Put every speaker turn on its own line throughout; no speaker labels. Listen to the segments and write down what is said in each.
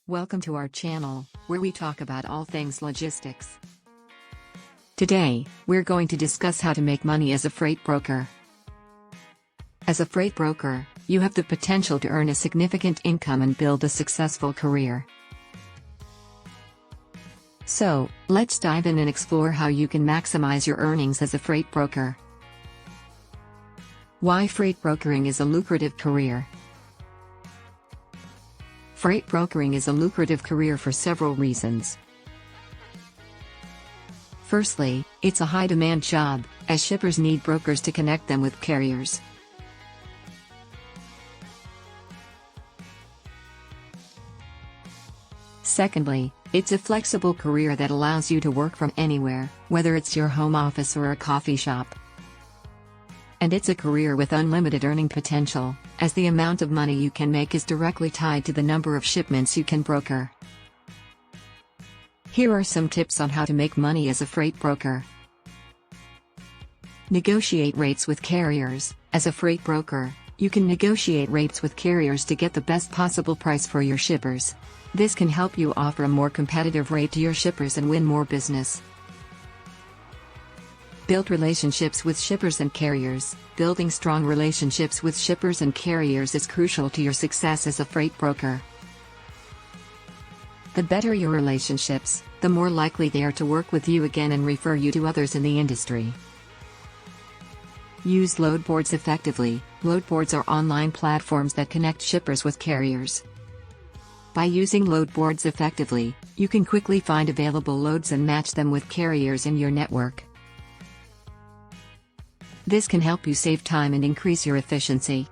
Welcome to our channel, where we talk about all things logistics. Today, we're going to discuss how to make money as a freight broker. As a freight broker, you have the potential to earn a significant income and build a successful career. So, let's dive in and explore how you can maximize your earnings as a freight broker. Why freight brokering is a lucrative career. Freight brokering is a lucrative career for several reasons. Firstly, it's a high-demand job, as shippers need brokers to connect them with carriers. Secondly, it's a flexible career that allows you to work from anywhere, whether it's your home office or a coffee shop. And it's a career with unlimited earning potential, as the amount of money you can make is directly tied to the number of shipments you can broker. Here are some tips on how to make money as a freight broker. Negotiate rates with carriers. As a freight broker, you can negotiate rates with carriers to get the best possible price for your shippers. This can help you offer a more competitive rate to your shippers and win more business. Build relationships with shippers and carriers. Building strong relationships with shippers and carriers is crucial to your success as a freight broker. The better your relationships, the more likely they are to work with you again and refer you to others in the industry. Use load boards effectively. Load boards are online platforms that connect shippers with carriers. By using load boards effectively, you can quickly find available loads and match them with carriers in your network. This can help you save time and increase your efficiency.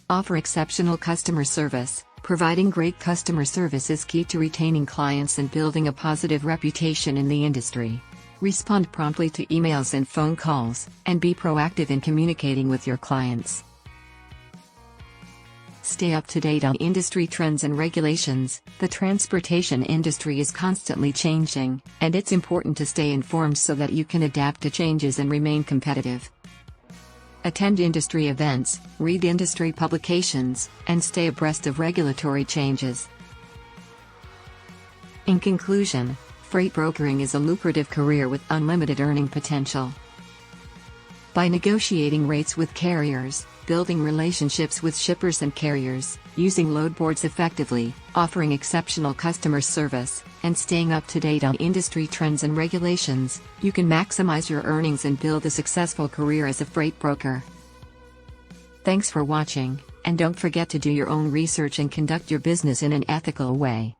Offer exceptional customer service. Providing great customer service is key to retaining clients and building a positive reputation in the industry. Respond promptly to emails and phone calls, and be proactive in communicating with your clients. Stay up to date on industry trends and regulations. The transportation industry is constantly changing, and it's important to stay informed so that you can adapt to changes and remain competitive. Attend industry events, read industry publications, and stay abreast of regulatory changes. In conclusion, freight brokering is a lucrative career with unlimited earning potential. By negotiating rates with carriers, building relationships with shippers and carriers, using load boards effectively, offering exceptional customer service, and staying up to date on industry trends and regulations, you can maximize your earnings and build a successful career as a freight broker. Thanks for watching, and don't forget to do your own research and conduct your business in an ethical way.